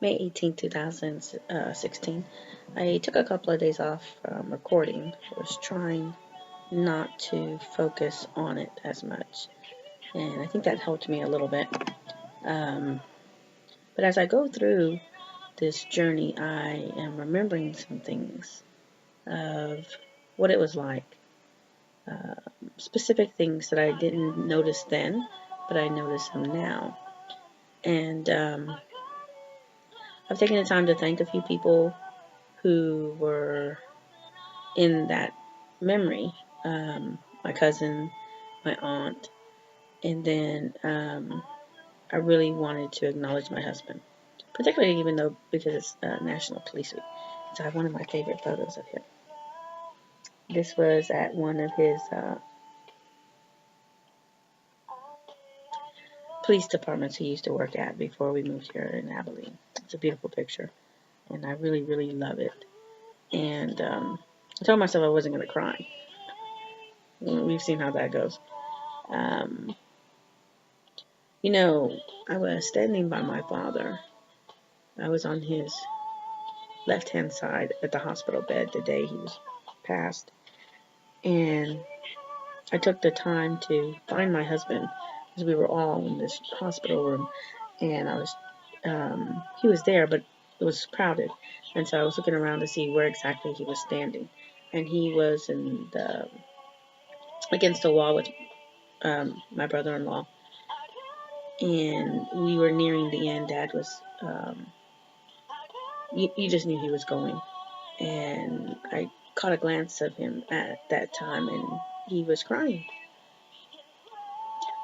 May 18th, 2016. I took a couple of days off from recording. I was trying not to focus on it as much, and I think that helped me a little bit. Um, but as I go through this journey, I am remembering some things of what it was like. Uh, Specific things that I didn't notice then, but I notice them now. And I've taken the time to thank a few people who were in that memory. My cousin, my aunt, and then I really wanted to acknowledge my husband, particularly even though because it's National Police Week. So I have one of my favorite photos of him. This was at one of his police departments he used to work at before we moved here in Abilene. It's a beautiful picture, and I really, really love it. And I told myself I wasn't going to cry. We've seen how that goes. Um, I was standing by my father. I was on his left-hand side at the hospital bed the day he was passed. And I took the time to find my husband because we were all in this hospital room. And he was there, but it was crowded. And so I was looking around to see where exactly he was standing. And he was against the wall with my brother-in-law. And we were nearing the end. Dad was, you just knew he was going. And I caught a glance of him at that time, and he was crying.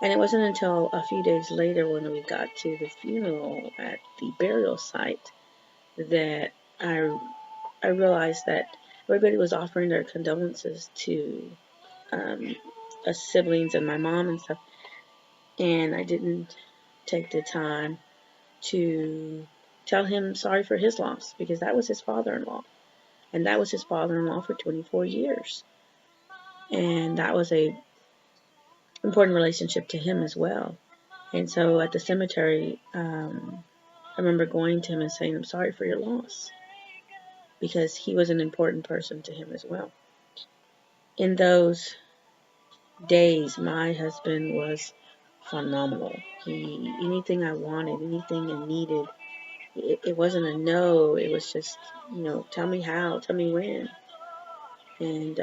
And it wasn't until a few days later when we got to the funeral at the burial site that I realized that everybody was offering their condolences to us siblings and my mom and stuff. And I didn't take the time to tell him sorry for his loss because that was his father-in-law. And that was his father-in-law for 24 years. And that was a important relationship to him as well. And so at the cemetery, I remember going to him and saying, I'm sorry for your loss, because he was an important person to him as well. In those days, my husband was phenomenal. Anything I wanted, anything I needed, it wasn't a no. It was just, tell me how, tell me when. And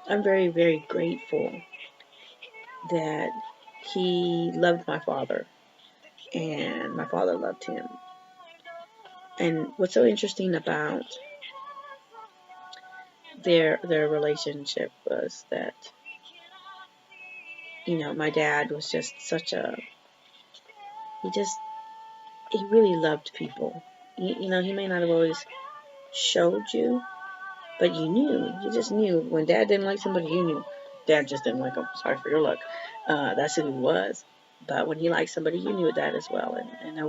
I'm very, very grateful that he loved my father and my father loved him. And what's so interesting about their relationship was that my dad was just he just he really loved people. He may not have always showed you, but you just knew when Dad didn't like somebody, you knew Dad just didn't like them. Sorry for your luck. That's who he was. But when he liked somebody, you knew that as well. And I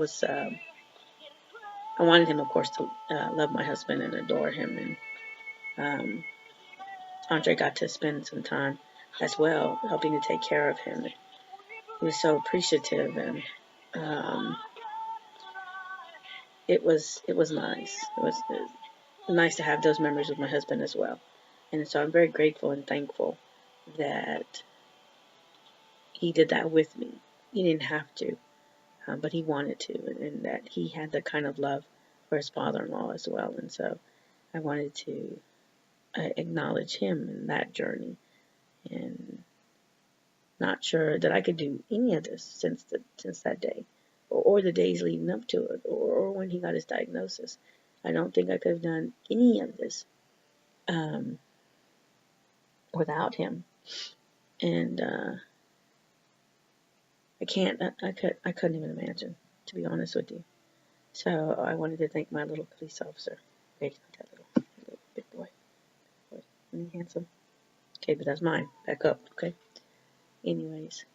wanted him, of course, to love my husband and adore him. And Andre got to spend some time as well, helping to take care of him. He was so appreciative, and it was nice. It was nice to have those memories with my husband as well. And so I'm very grateful and thankful that he did that with me. He didn't have to, but he wanted to, and that he had the kind of love for his father-in-law as well. And so I wanted to acknowledge him in that journey, and not sure that I could do any of this since that day, or the days leading up to it, or when he got his diagnosis. I don't think I could have done any of this without him. And I couldn't even imagine, to be honest with you. So I wanted to thank my little police officer. Okay, he's not that little big boy. Isn't he handsome? Okay, but that's mine. Back up, okay? Anyways,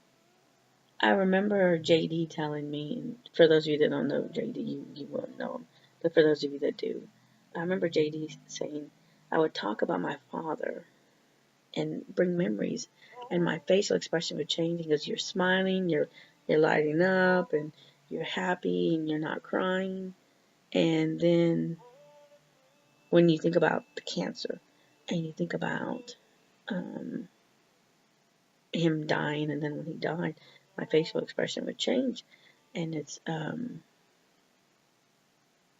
I remember JD telling me, and for those of you that don't know JD, you won't know him, but for those of you that do, I remember JD saying I would talk about my father and bring memories, and my facial expression would change because you're smiling, you're lighting up, and you're happy, and you're not crying. And then when you think about the cancer and you think about him dying, and then when he died, my facial expression would change. And it's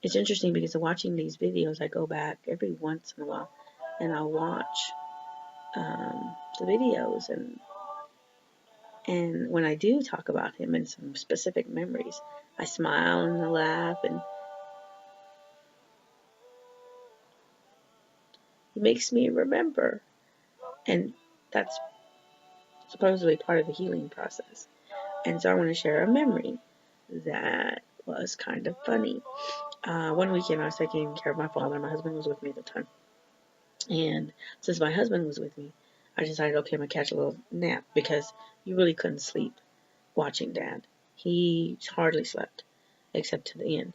interesting because watching these videos, I go back every once in a while and I'll watch the videos, and when I do talk about him and some specific memories, I smile and I laugh, and he makes me remember. And that's supposedly part of the healing process. And so I want to share a memory that was kind of funny. One weekend I was taking care of my father. My husband was with me at the time. And since my husband was with me, I decided, okay, I'm going to catch a little nap because you really couldn't sleep watching Dad. He hardly slept, except to the end.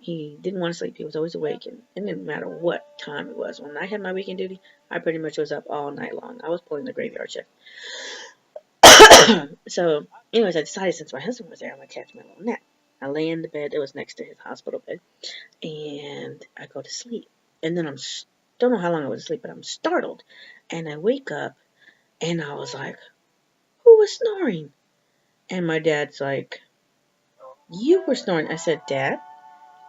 He didn't want to sleep. He was always awake, and it didn't matter what time it was. When I had my weekend duty, I pretty much was up all night long. I was pulling the graveyard shift. So, anyways, I decided since my husband was there, I'm going to catch my little nap. I lay in the bed. It was next to his hospital bed, and I go to sleep. And then don't know how long I was asleep, but I'm startled, and I wake up, and I was like, "Who was snoring?" And my dad's like, "You were snoring." I said, "Dad,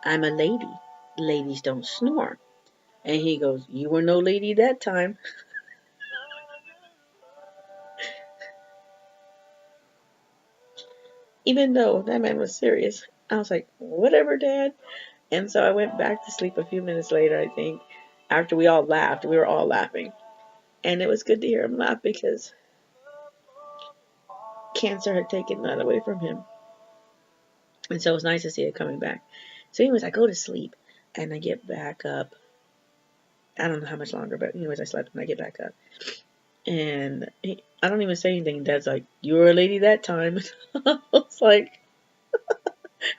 I'm a lady. Ladies don't snore." And he goes, "You were no lady that time." Even though that man was serious, I was like, "Whatever, Dad." And so I went back to sleep a few minutes later, I think, after we all laughed. We were all laughing. And it was good to hear him laugh because cancer had taken that away from him. And so it was nice to see it coming back. So anyways, I go to sleep and I get back up. I don't know how much longer, but anyways, I slept and I get back up. And I don't even say anything. Dad's like, "You were a lady that time." I was like,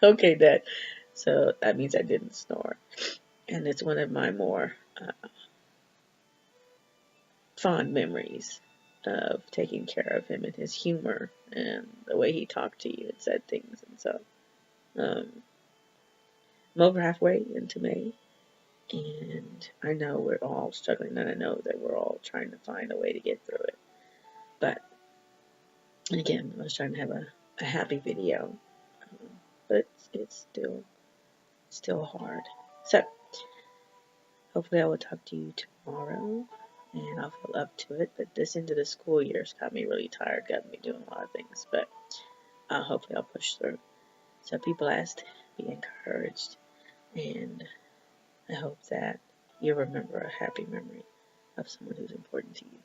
"Okay, Dad." So that means I didn't snore. And it's one of my more fond memories of taking care of him and his humor and the way he talked to you and said things. And so I'm over halfway into May, and I know we're all struggling, and I know that we're all trying to find a way to get through it. But, and again, I was trying to have a happy video, but it's still hard. So, hopefully I will talk to you tomorrow, and I'll feel up to it. But this end of the school year's got me really tired, got me doing a lot of things. But hopefully I'll push through. So be blessed, be encouraged, and I hope that you remember a happy memory of someone who's important to you.